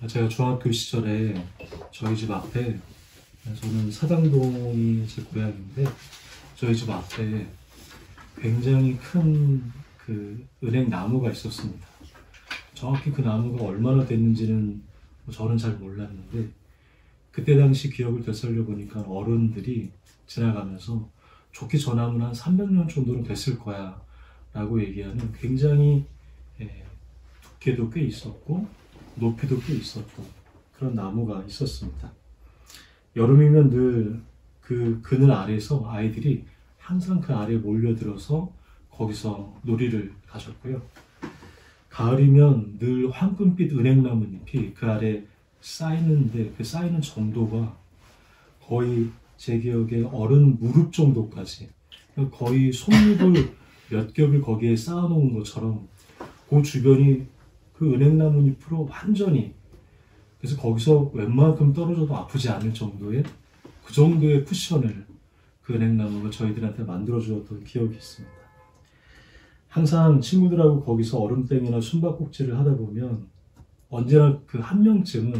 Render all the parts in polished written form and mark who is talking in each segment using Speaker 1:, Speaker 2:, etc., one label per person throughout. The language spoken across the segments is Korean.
Speaker 1: 제가 중학교 시절에 저희 집 앞에, 저는 사당동이 제 고향인데, 저희 집 앞에 굉장히 큰 그 은행 나무가 있었습니다. 정확히 그 나무가 얼마나 됐는지는 저는 잘 몰랐는데, 그때 당시 기억을 되살려 보니까 어른들이 지나가면서 좋게 저 나무는 한 300년 정도는 됐을 거야 라고 얘기하는 굉장히 두께도 꽤 있었고 높이도 꽤 있었던 그런 나무가 있었습니다. 여름이면 늘 그 그늘 아래서 아이들이 항상 그 아래에 몰려들어서 거기서 놀이를 가졌고요. 가을이면 늘 황금빛 은행나무잎이 그 아래 쌓이는데 그 쌓이는 정도가 거의 제 기억에 어른 무릎 정도까지, 거의 손목을 몇 겹을 거기에 쌓아놓은 것처럼 그 주변이 그 은행나무잎으로 완전히, 그래서 거기서 웬만큼 떨어져도 아프지 않을 정도의 그 정도의 쿠션을 그 은행나무가 저희들한테 만들어주었던 기억이 있습니다. 항상 친구들하고 거기서 얼음땡이나 숨바꼭질을 하다 보면 언제나 그 한 명쯤은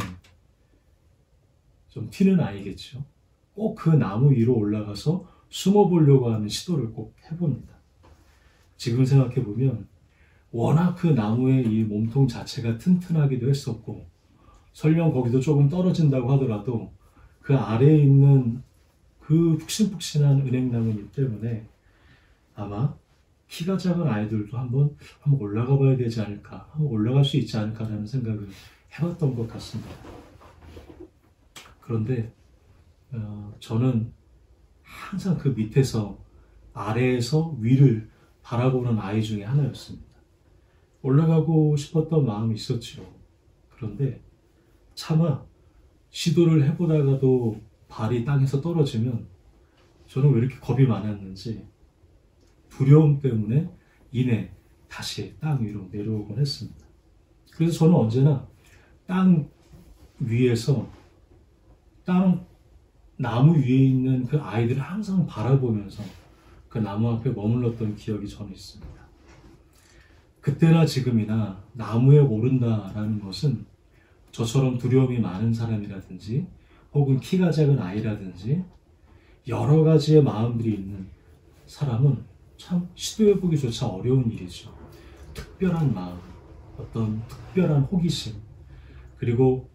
Speaker 1: 좀 튀는 아이겠죠. 꼭 그 나무 위로 올라가서 숨어보려고 하는 시도를 꼭 해봅니다. 지금 생각해보면 워낙 그 나무의 이 몸통 자체가 튼튼하기도 했었고, 설령 거기도 조금 떨어진다고 하더라도 그 아래에 있는 그 푹신푹신한 은행나무잎 때문에 아마 키가 작은 아이들도 한번 올라가 봐야 되지 않을까, 한번 올라갈 수 있지 않을까라는 생각을 해봤던 것 같습니다. 그런데 저는 항상 그 밑에서, 아래에서 위를 바라보는 아이 중에 하나였습니다. 올라가고 싶었던 마음이 있었죠. 그런데 차마 시도를 해보다가도 발이 땅에서 떨어지면 저는 왜 이렇게 겁이 많았는지 두려움 때문에 이내 다시 땅 위로 내려오곤 했습니다. 그래서 저는 언제나 땅 위에서, 나무 위에 있는 그 아이들을 항상 바라보면서 그 나무 앞에 머물렀던 기억이 저는 있습니다. 그때나 지금이나 나무에 오른다라는 것은 저처럼 두려움이 많은 사람이라든지 혹은 키가 작은 아이라든지 여러 가지의 마음들이 있는 사람은 참 시도해보기조차 어려운 일이죠. 특별한 마음, 어떤 특별한 호기심, 그리고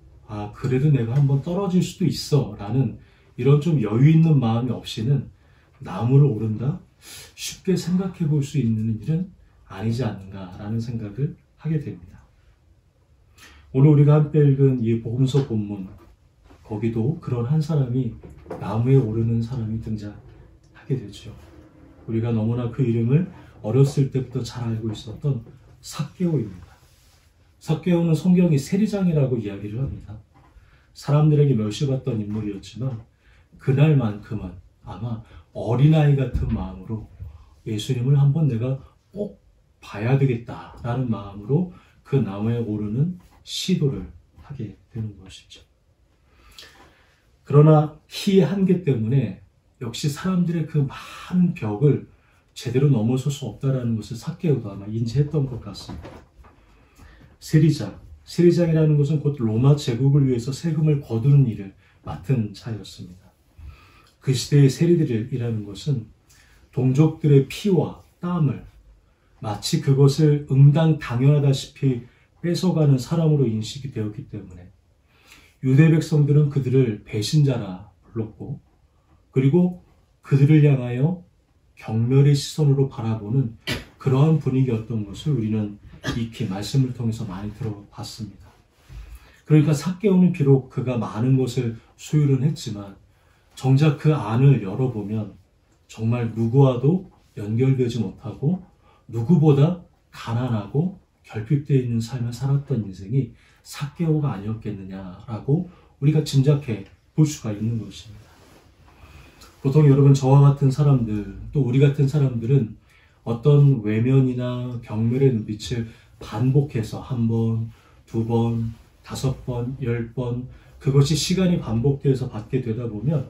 Speaker 1: 그래도 내가 한번 떨어질 수도 있어 라는 이런 좀 여유 있는 마음이 없이는 나무를 오른다? 쉽게 생각해 볼 수 있는 일은 아니지 않는가라는 생각을 하게 됩니다. 오늘 우리가 함께 읽은 이 복음서 본문, 거기도 그런 한 사람이, 나무에 오르는 사람이 등장하게 되죠. 우리가 너무나 그 이름을 어렸을 때부터 잘 알고 있었던 삭개오입니다. 삭개오는 성경이 세리장이라고 이야기를 합니다. 사람들에게 멸시받던 인물이었지만 그날만큼은 아마 어린아이 같은 마음으로 예수님을 한번 내가 꼭 봐야 되겠다라는 마음으로 그 나무에 오르는 시도를 하게 되는 것이죠. 그러나 키의 한계 때문에 역시 사람들의 그 많은 벽을 제대로 넘어설 수 없다는 것을 삭개오도 아마 인지했던 것 같습니다. 세리장이라는 것은 곧 로마 제국을 위해서 세금을 거두는 일을 맡은 자였습니다. 그 시대의 세리들이라는 것은 동족들의 피와 땀을 마치 그것을 응당 당연하다시피 뺏어가는 사람으로 인식이 되었기 때문에 유대 백성들은 그들을 배신자라 불렀고, 그리고 그들을 향하여 경멸의 시선으로 바라보는 그러한 분위기였던 것을 우리는 익히 말씀을 통해서 많이 들어봤습니다. 그러니까 삭개오는 비록 그가 많은 것을 소유는 했지만 정작 그 안을 열어보면 정말 누구와도 연결되지 못하고 누구보다 가난하고 결핍되어 있는 삶을 살았던 인생이 삭개오가 아니었겠느냐라고 우리가 짐작해 볼 수가 있는 것입니다. 보통 여러분, 저와 같은 사람들, 또 우리 같은 사람들은 어떤 외면이나 경멸의 눈빛을 반복해서 한 번, 두 번, 5번, 10번, 그것이 시간이 반복돼서 받게 되다 보면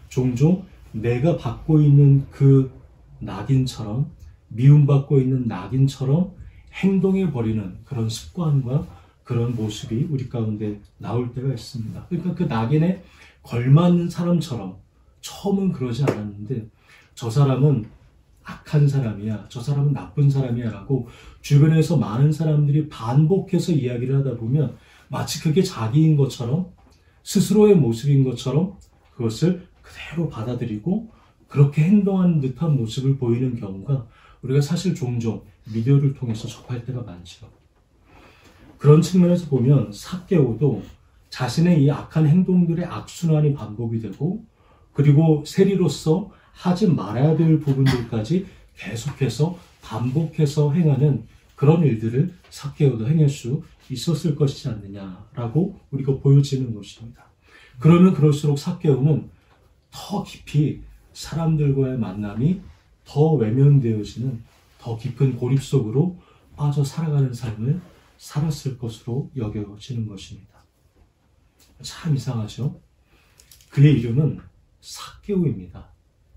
Speaker 1: 종종 내가 받고 있는 그 낙인처럼, 미움받고 있는 낙인처럼 행동해버리는 그런 습관과 그런 모습이 우리 가운데 나올 때가 있습니다. 그러니까 그 낙인에 걸맞는 사람처럼 처음은 그러지 않았는데 저 사람은 악한 사람이야, 저 사람은 나쁜 사람이야 라고 주변에서 많은 사람들이 반복해서 이야기를 하다 보면 마치 그게 자기인 것처럼, 스스로의 모습인 것처럼 그것을 그대로 받아들이고 그렇게 행동하는 듯한 모습을 보이는 경우가 우리가 사실 종종 미디어를 통해서 접할 때가 많죠. 그런 측면에서 보면 삭개오도 자신의 이 악한 행동들의 악순환이 반복이 되고, 그리고 세리로서 하지 말아야 될 부분들까지 계속해서 반복해서 행하는 그런 일들을 삭개오도 행할 수 있었을 것이지 않느냐라고 우리가 보여지는 것입니다. 그러면 그럴수록 삭개오는 더 깊이 사람들과의 만남이 더 외면되어지는 더 깊은 고립 속으로 빠져 살아가는 삶을 살았을 것으로 여겨지는 것입니다. 참 이상하죠? 그의 이름은 삭개오입니다.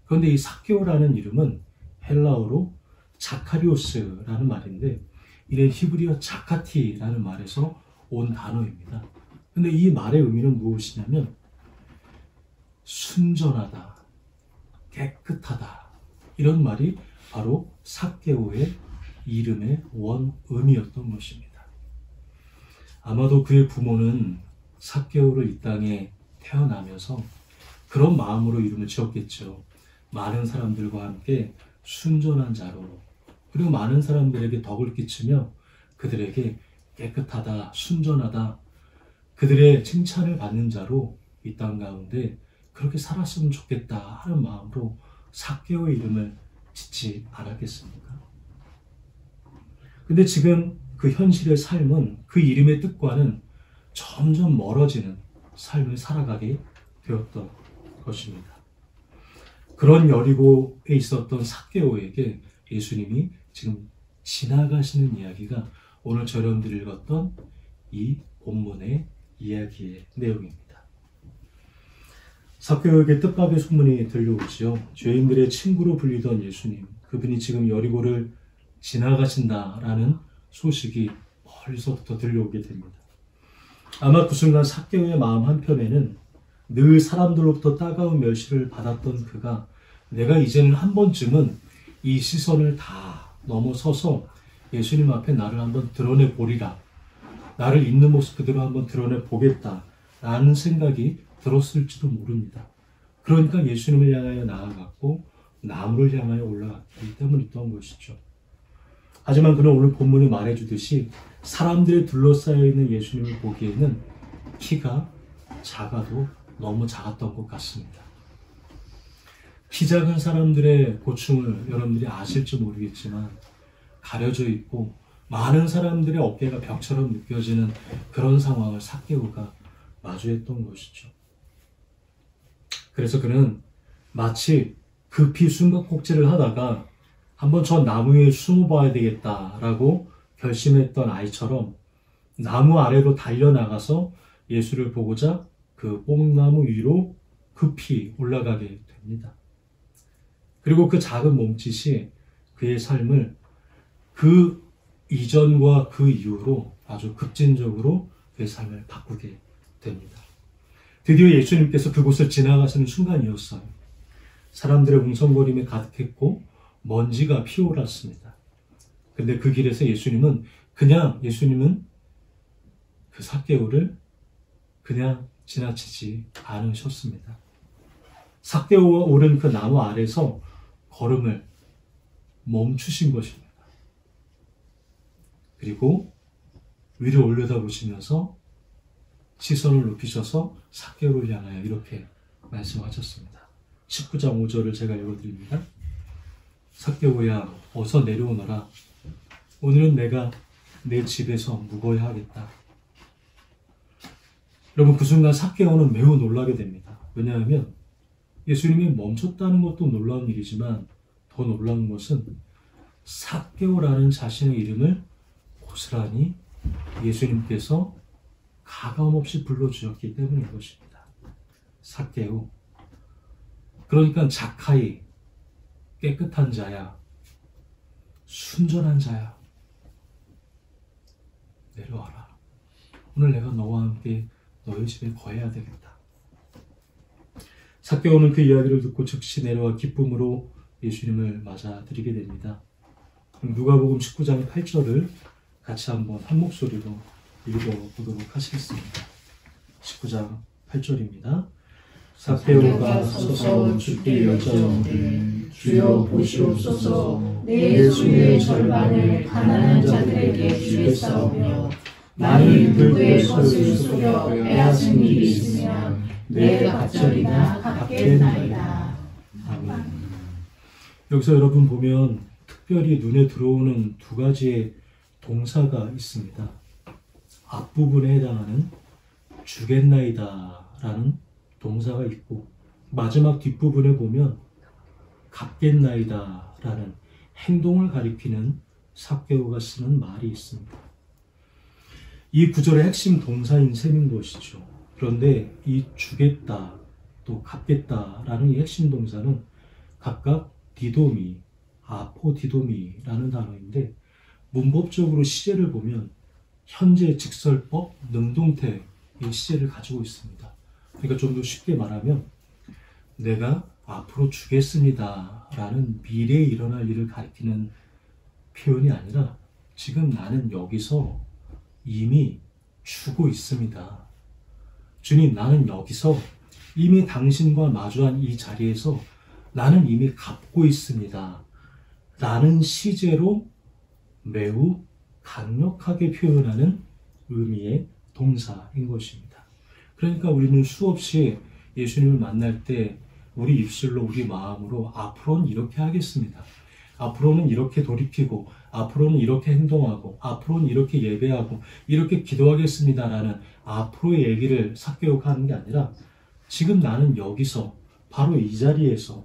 Speaker 1: 그런데 이 삭개오라는 이름은 헬라어로 자카리오스라는 말인데, 이는 히브리어 자카티라는 말에서 온 단어입니다. 그런데 이 말의 의미는 무엇이냐면 순전하다, 깨끗하다, 이런 말이 바로 삭개오의 이름의 원 의미였던 것입니다. 아마도 그의 부모는 삭개오를 이 땅에 태어나면서 그런 마음으로 이름을 지었겠죠. 많은 사람들과 함께 순전한 자로, 그리고 많은 사람들에게 덕을 끼치며 그들에게 깨끗하다, 순전하다, 그들의 칭찬을 받는 자로 이 땅 가운데 그렇게 살았으면 좋겠다 하는 마음으로 삭개오의 이름을 짓지 않았겠습니까? 근데 지금 그 현실의 삶은 그 이름의 뜻과는 점점 멀어지는 삶을 살아가게 되었던 것입니다. 그런 여리고에 있었던 삭개오에게 예수님이 지금 지나가시는 이야기가 오늘 저렴들이 읽었던 이 본문의 이야기의 내용입니다. 삭개오에게 뜻밖의 소문이 들려오지요. 죄인들의 친구로 불리던 예수님, 그분이 지금 여리고를 지나가신다라는 소식이 멀리서부터 들려오게 됩니다. 아마 그 순간 삭개오의 마음 한편에는 늘 사람들로부터 따가운 멸시를 받았던 그가 내가 이제는 한 번쯤은 이 시선을 다 넘어서서 예수님 앞에 나를 한번 드러내 보리라, 나를 있는 모습 그대로 한번 드러내 보겠다 라는 생각이 들었을지도 모릅니다. 그러니까 예수님을 향하여 나아갔고 나무를 향하여 올라갔기 때문이었던 것이죠. 하지만 그는 오늘 본문이 말해주듯이 사람들이 둘러싸여 있는 예수님을 보기에는 키가 작아도 너무 작았던 것 같습니다. 키 작은 사람들의 고충을 여러분들이 아실지 모르겠지만 가려져 있고 많은 사람들의 어깨가 벽처럼 느껴지는 그런 상황을 삭개오가 마주했던 것이죠. 그래서 그는 마치 급히 숨바꼭질을 하다가 한번 저 나무 위에 숨어봐야 되겠다라고 결심했던 아이처럼 나무 아래로 달려나가서 예수를 보고자 그 뽕나무 위로 급히 올라가게 됩니다. 그리고 그 작은 몸짓이 그의 삶을 그 이전과 그 이후로 아주 급진적으로 그의 삶을 바꾸게 됩니다. 드디어 예수님께서 그곳을 지나가시는 순간이었어요. 사람들의 웅성거림에 가득했고 먼지가 피어올랐습니다. 근데 그 길에서 예수님은 그 삭개오를 그냥 지나치지 않으셨습니다. 삭개오가 오른 그 나무 아래서 걸음을 멈추신 것입니다. 그리고 위를 올려다보시면서 시선을 높이셔서 삭개오를 향하여 이렇게 말씀하셨습니다. 19장 5절을 제가 읽어드립니다. 삭개오야, 어서 내려오너라. 오늘은 내가 내 집에서 묵어야 하겠다. 여러분, 그 순간 삭개오는 매우 놀라게 됩니다. 왜냐하면 예수님이 멈췄다는 것도 놀라운 일이지만 더 놀라운 것은 삭개오라는 자신의 이름을 고스란히 예수님께서 가감없이 불러주셨기 때문인 것입니다. 삭개오, 그러니까 자카이, 깨끗한 자야, 순전한 자야, 내려와라. 오늘 내가 너와 함께 너희 집에 거해야 되겠다. 삭개오는 그 이야기를 듣고 즉시 내려와 기쁨으로 예수님을 맞아들이게 됩니다. 누가복음 19장 8절을 같이 한번 한 목소리로 읽어보도록 하시겠습니다. 19장 8절입니다. 삭개오가 서서 주께 여짜오되 주여 보시옵소서 내 수의 절반을 가난한 자들에게 주겠사오며 만일 누구의 것을 속여 빼앗은 일이 있으면 내 갑절이나 갚겠나이다. 아멘. 여기서 여러분 보면 특별히 눈에 들어오는 두 가지의 동사가 있습니다. 앞부분에 해당하는 주겠나이다 라는 동사가 있고 마지막 뒷부분에 보면 갚겠나이다 라는 행동을 가리키는 삭개오가 쓰는 말이 있습니다. 이 구절의 핵심 동사인 셈인 것이죠. 그런데 이 주겠다 또 갚겠다 라는 이 핵심 동사는 각각 디도미, 아포디도미라는 단어인데 문법적으로 시제를 보면 현재 직설법, 능동태의 시제를 가지고 있습니다. 그러니까 좀 더 쉽게 말하면 내가 앞으로 주겠습니다 라는 미래에 일어날 일을 가리키는 표현이 아니라 지금 나는 여기서 이미 주고 있습니다. 주님, 나는 여기서 이미 당신과 마주한 이 자리에서 나는 이미 갚고 있습니다 라는 시제로 매우 강력하게 표현하는 의미의 동사인 것입니다. 그러니까 우리는 수없이 예수님을 만날 때 우리 입술로 우리 마음으로 앞으로는 이렇게 하겠습니다. 앞으로는 이렇게 돌이키고 앞으로는 이렇게 행동하고 앞으로는 이렇게 예배하고 이렇게 기도하겠습니다 라는 앞으로의 얘기를 삭개오가 하는 게 아니라 지금 나는 여기서 바로 이 자리에서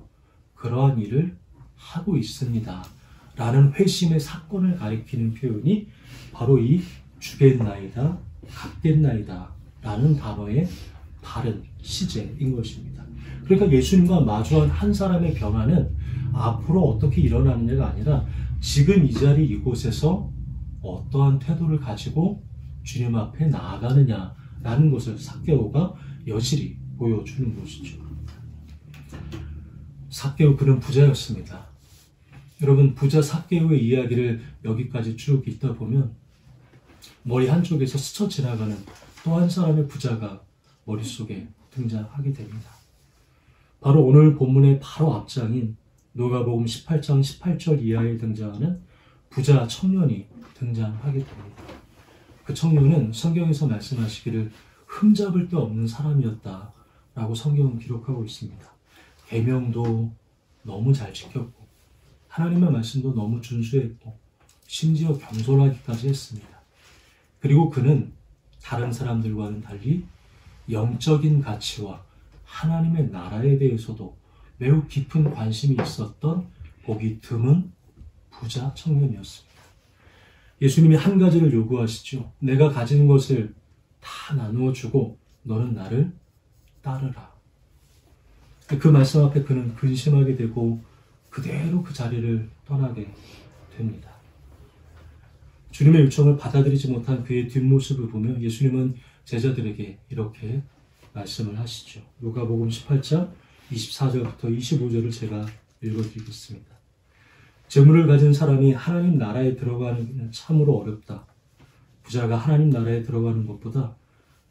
Speaker 1: 그러한 일을 하고 있습니다 라는 회심의 사건을 가리키는 표현이 바로 이 주겠나이다, 갚겠나이다 라는 단어의 다른 시제인 것입니다. 그러니까 예수님과 마주한 한 사람의 변화는 앞으로 어떻게 일어나느냐가 아니라 지금 이 자리 이곳에서 어떠한 태도를 가지고 주님 앞에 나아가느냐라는 것을 삭개오가 여실히 보여주는 것이죠. 삭개오 그는 부자였습니다. 여러분 부자 삭개오의 이야기를 여기까지 쭉 읽다 보면 머리 한쪽에서 스쳐 지나가는 또 한 사람의 부자가 머릿속에 등장하게 됩니다. 바로 오늘 본문의 바로 앞장인 누가복음 18장 18절 이하에 등장하는 부자 청년이 등장하게 됩니다. 그 청년은 성경에서 말씀하시기를 흠잡을 데 없는 사람이었다 라고 성경은 기록하고 있습니다. 계명도 너무 잘 지켰고 하나님의 말씀도 너무 준수했고 심지어 겸손하기까지 했습니다. 그리고 그는 다른 사람들과는 달리 영적인 가치와 하나님의 나라에 대해서도 매우 깊은 관심이 있었던 보기 드문 부자 청년이었습니다. 예수님이 한 가지를 요구하시죠. 내가 가진 것을 다 나누어 주고 너는 나를 따르라. 그 말씀 앞에 그는 근심하게 되고 그대로 그 자리를 떠나게 됩니다. 주님의 요청을 받아들이지 못한 그의 뒷모습을 보며 예수님은 제자들에게 이렇게 말씀을 하시죠. 누가복음 18장 24절부터 25절을 제가 읽어드리겠습니다. 재물을 가진 사람이 하나님 나라에 들어가는 것은 참으로 어렵다. 부자가 하나님 나라에 들어가는 것보다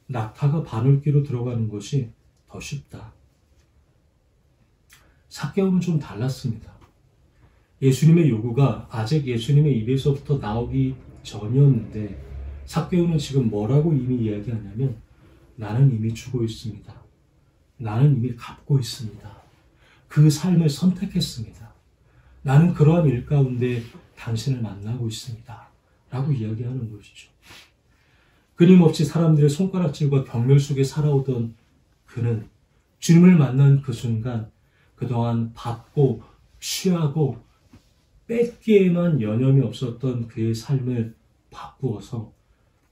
Speaker 1: 낙타가 바늘귀로 들어가는 것이 더 쉽다. 삭개오는 좀 달랐습니다. 예수님의 요구가 아직 예수님의 입에서부터 나오기 전이었는데 삭개오는 지금 뭐라고 이미 이야기하냐면 나는 이미 주고 있습니다. 나는 이미 갚고 있습니다. 그 삶을 선택했습니다. 나는 그러한 일 가운데 당신을 만나고 있습니다. 라고 이야기하는 것이죠. 끊임없이 사람들의 손가락질과 경멸 속에 살아오던 그는 주님을 만난 그 순간 그동안 받고 취하고 뺏기에만 여념이 없었던 그의 삶을 바꾸어서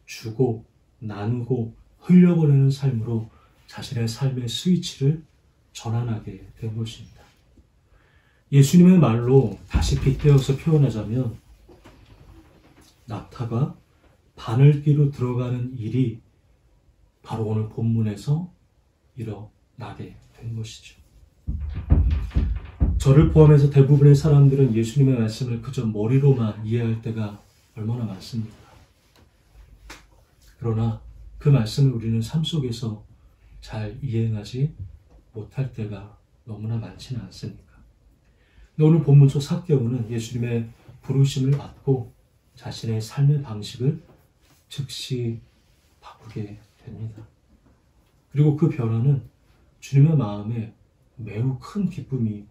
Speaker 1: 주고 나누고 흘려보내는 삶으로 자신의 삶의 스위치를 전환하게 된 것입니다. 예수님의 말로 다시 빗대어서 표현하자면 낙타가 바늘귀로 들어가는 일이 바로 오늘 본문에서 일어나게 된 것이죠. 저를 포함해서 대부분의 사람들은 예수님의 말씀을 그저 머리로만 이해할 때가 얼마나 많습니까? 그러나 그 말씀을 우리는 삶 속에서 잘 이행하지 못할 때가 너무나 많지는 않습니까? 근데 오늘 본문 속 삭개오는 예수님의 부르심을 받고 자신의 삶의 방식을 즉시 바꾸게 됩니다. 그리고 그 변화는 주님의 마음에 매우 큰 기쁨이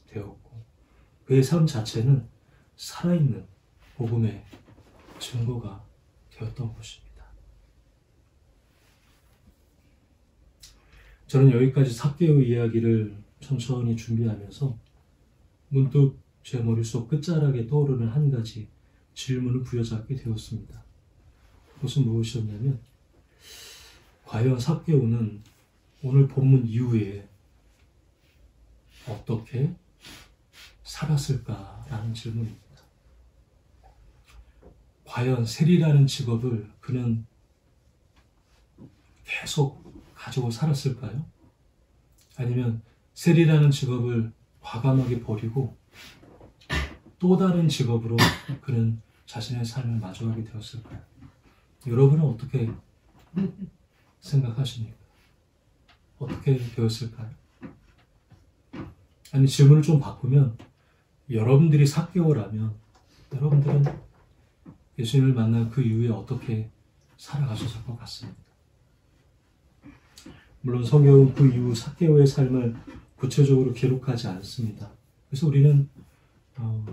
Speaker 1: 되었고 그의 삶 자체는 살아있는 복음의 증거가 되었던 것입니다. 저는 여기까지 삭개오 이야기를 천천히 준비하면서 문득 제 머릿속 끝자락에 떠오르는 한 가지 질문을 부여잡게 되었습니다. 그것은 무엇이었냐면 과연 삭개오는 오늘 본문 이후에 어떻게 살았을까라는 질문입니다. 과연 세리라는 직업을 그는 계속 가지고 살았을까요? 아니면 세리라는 직업을 과감하게 버리고 또 다른 직업으로 그는 자신의 삶을 마주하게 되었을까요? 여러분은 어떻게 생각하십니까? 어떻게 되었을까요? 아니, 질문을 좀 바꾸면 여러분들이 삭개오라면 여러분들은 예수님을 만난 그 이후에 어떻게 살아가셨을 것 같습니다. 물론 성경은 그 이후 삭개오의 삶을 구체적으로 기록하지 않습니다. 그래서 우리는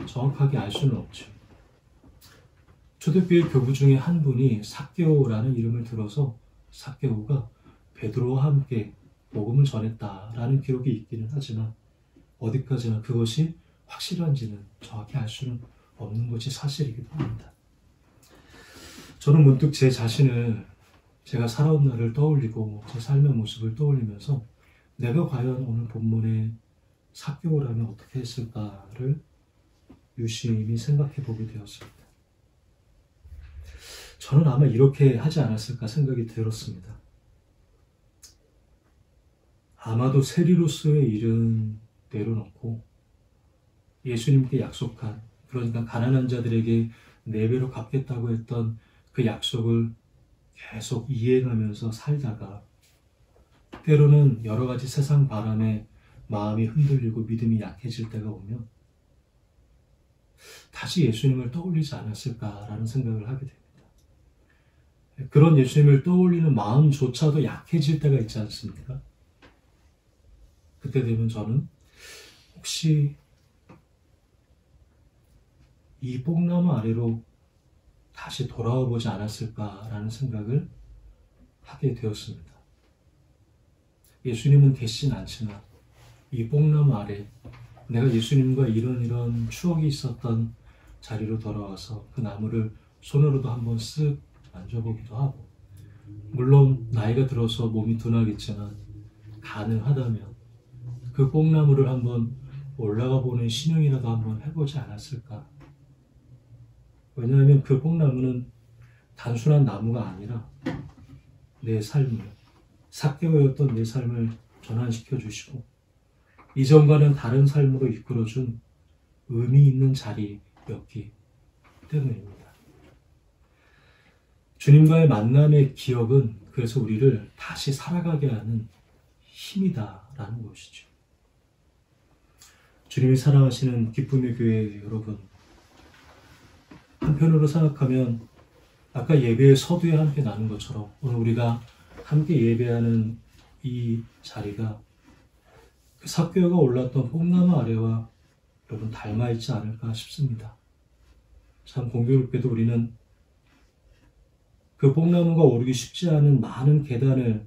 Speaker 1: 정확하게 알 수는 없죠. 초대교회 교부 중에 한 분이 삭개오라는 이름을 들어서 삭개오가 베드로와 함께 복음을 전했다라는 기록이 있기는 하지만 어디까지나 그것이 확실한지는 정확히 알 수는 없는 것이 사실이기도 합니다. 저는 문득 제 자신을 제가 살아온 날을 떠올리고 제 삶의 모습을 떠올리면서 내가 과연 오늘 본문에 삭개오라면 어떻게 했을까를 유심히 생각해 보게 되었습니다. 저는 아마 이렇게 하지 않았을까 생각이 들었습니다. 아마도 세리로서의 일은 내려놓고 예수님께 약속한, 그러니까 가난한 자들에게 4배로 갚겠다고 했던 그 약속을 계속 이행하면서 살다가 때로는 여러 가지 세상 바람에 마음이 흔들리고 믿음이 약해질 때가 오면 다시 예수님을 떠올리지 않았을까라는 생각을 하게 됩니다. 그런 예수님을 떠올리는 마음조차도 약해질 때가 있지 않습니까? 그때 되면 저는 혹시 이 뽕나무 아래로 다시 돌아와 보지 않았을까라는 생각을 하게 되었습니다. 예수님은 계시진 않지만 이 뽕나무 아래 내가 예수님과 이런 추억이 있었던 자리로 돌아와서 그 나무를 손으로도 한번 쓱 만져보기도 하고, 물론 나이가 들어서 몸이 둔하겠지만 가능하다면 그 뽕나무를 한번 올라가 보는 신용이라도 한번 해보지 않았을까. 왜냐하면 그 뽕나무는 단순한 나무가 아니라 내 삶을, 삭개오였던 내 삶을 전환시켜 주시고 이전과는 다른 삶으로 이끌어준 의미 있는 자리였기 때문입니다. 주님과의 만남의 기억은 그래서 우리를 다시 살아가게 하는 힘이다라는 것이죠. 주님이 사랑하시는 기쁨의 교회 여러분, 한편으로 생각하면 아까 예배의 서두에 함께 나눈 것처럼 오늘 우리가 함께 예배하는 이 자리가 그 삭개오가 올랐던 뽕나무 아래와 여러분 닮아있지 않을까 싶습니다. 참 공교롭게도 우리는 그 뽕나무가 오르기 쉽지 않은 많은 계단을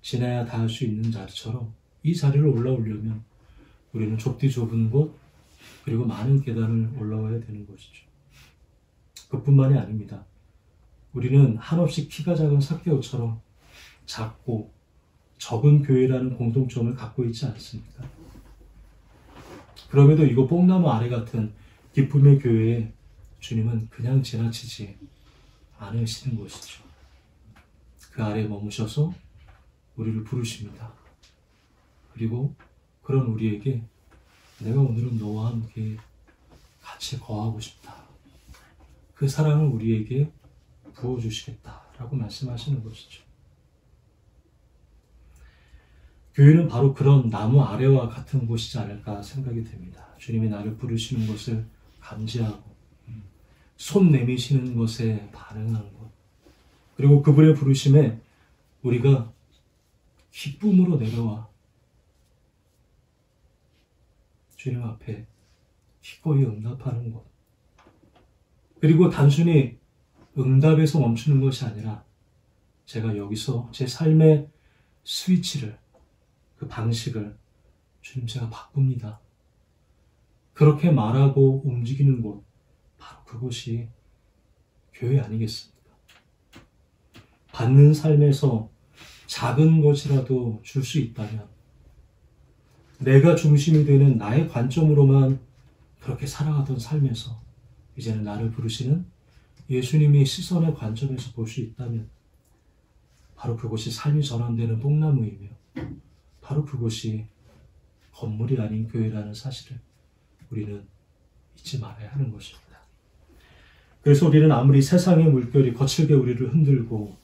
Speaker 1: 지나야 닿을 수 있는 자리처럼 이 자리를 올라오려면 우리는 좁디 좁은 곳 그리고 많은 계단을 올라와야 되는 것이죠. 그뿐만이 아닙니다. 우리는 한없이 키가 작은 삭개오처럼 작고 적은 교회라는 공통점을 갖고 있지 않습니까? 그럼에도 이거 뽕나무 아래 같은 기쁨의 교회에 주님은 그냥 지나치지 않으시는 것이죠. 그 아래에 머무셔서 우리를 부르십니다. 그리고 그런 우리에게 내가 오늘은 너와 함께 같이 거하고 싶다. 그 사랑을 우리에게 부어주시겠다라고 말씀하시는 것이죠. 교회는 바로 그런 나무 아래와 같은 곳이지 않을까 생각이 됩니다. 주님이 나를 부르시는 것을 감지하고 손 내미시는 것에 반응하는 것, 그리고 그분의 부르심에 우리가 기쁨으로 내려와 주님 앞에 기꺼이 응답하는 것, 그리고 단순히 응답에서 멈추는 것이 아니라 제가 여기서 제 삶의 스위치를, 그 방식을 주님 제가 바꿉니다. 그렇게 말하고 움직이는 곳, 바로 그것이 교회 아니겠습니까? 받는 삶에서 작은 것이라도 줄 수 있다면 내가 중심이 되는 나의 관점으로만 그렇게 살아가던 삶에서 이제는 나를 부르시는 예수님이 시선의 관점에서 볼 수 있다면 바로 그것이 삶이 전환되는 뽕나무이며 바로 그것이 건물이 아닌 교회라는 사실을 우리는 잊지 말아야 하는 것입니다. 그래서 우리는 아무리 세상의 물결이 거칠게 우리를 흔들고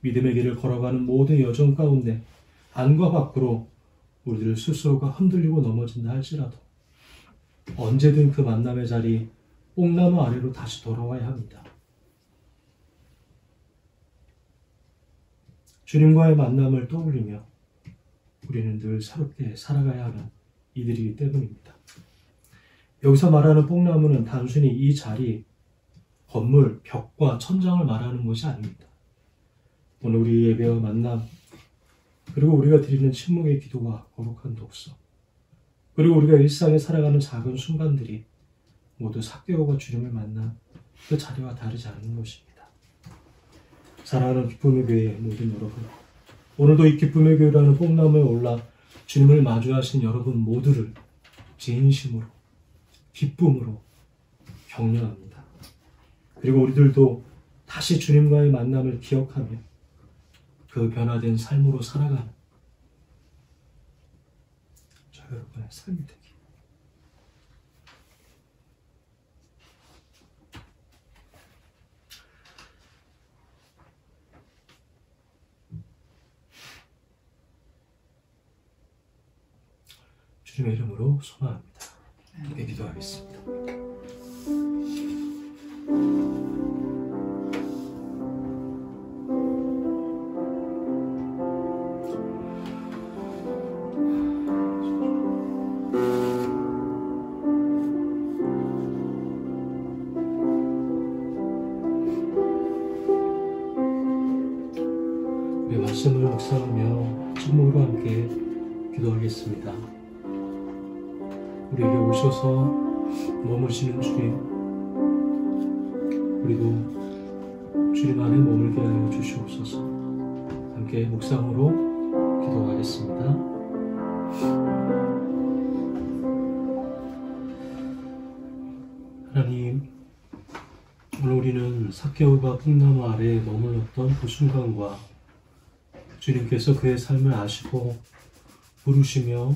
Speaker 1: 믿음의 길을 걸어가는 모든 여정 가운데 안과 밖으로 우리들 스스로가 흔들리고 넘어진다 할지라도 언제든 그 만남의 자리 뽕나무 아래로 다시 돌아와야 합니다. 주님과의 만남을 떠올리며 우리는 늘 새롭게 살아가야 하는 이들이기 때문입니다. 여기서 말하는 뽕나무는 단순히 이 자리, 건물, 벽과 천장을 말하는 것이 아닙니다. 오늘 우리 예배와 만남, 그리고 우리가 드리는 침묵의 기도와 거룩한 독서, 그리고 우리가 일상에 살아가는 작은 순간들이 모두 삭개오가 주님을 만난 그 자리와 다르지 않은 것입니다. 사랑하는 기쁨의 교회 모든 여러분, 오늘도 이 기쁨의 교회라는 뽕나무에 올라 주님을 마주하신 여러분 모두를 진심으로, 기쁨으로 격려합니다. 그리고 우리들도 다시 주님과의 만남을 기억하며 그 변화된 삶으로 살아가는 저 여러분의 삶이 되기. 주님의 이름으로 소망합니다. 함께 기도하겠습니다. 우리 말씀을 묵상하며 침묵으로 함께 기도하겠습니다. 우리에게 오셔서 머무시는 주님, 우리도 주님 안에 머물게 하여 주시옵소서. 함께 묵상으로 기도하겠습니다. 하나님, 오늘 우리는 삭개오가 뽕나무 아래에 머물렀던 그 순간과 주님께서 그의 삶을 아시고 부르시며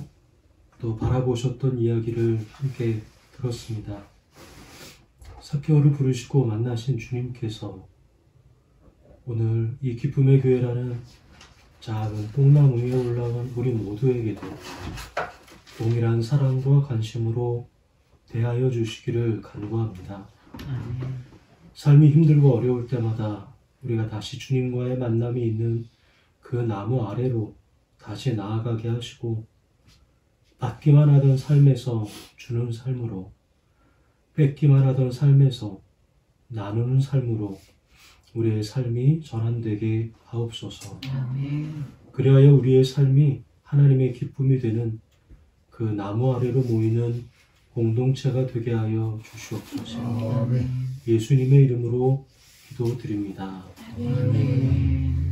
Speaker 1: 또 바라보셨던 이야기를 함께 들었습니다. 삭개오를 부르시고 만나신 주님께서 오늘 이 기쁨의 교회라는 작은 뽕나무 위에 올라온 우리 모두에게도 동일한 사랑과 관심으로 대하여 주시기를 간구합니다. 삶이 힘들고 어려울 때마다 우리가 다시 주님과의 만남이 있는 그 나무 아래로 다시 나아가게 하시고 받기만 하던 삶에서 주는 삶으로, 뺏기만 하던 삶에서 나누는 삶으로 우리의 삶이 전환되게 하옵소서. 그리하여 우리의 삶이 하나님의 기쁨이 되는 그 나무 아래로 모이는 공동체가 되게 하여 주시옵소서. 예수님의 이름으로 기도드립니다. 아멘.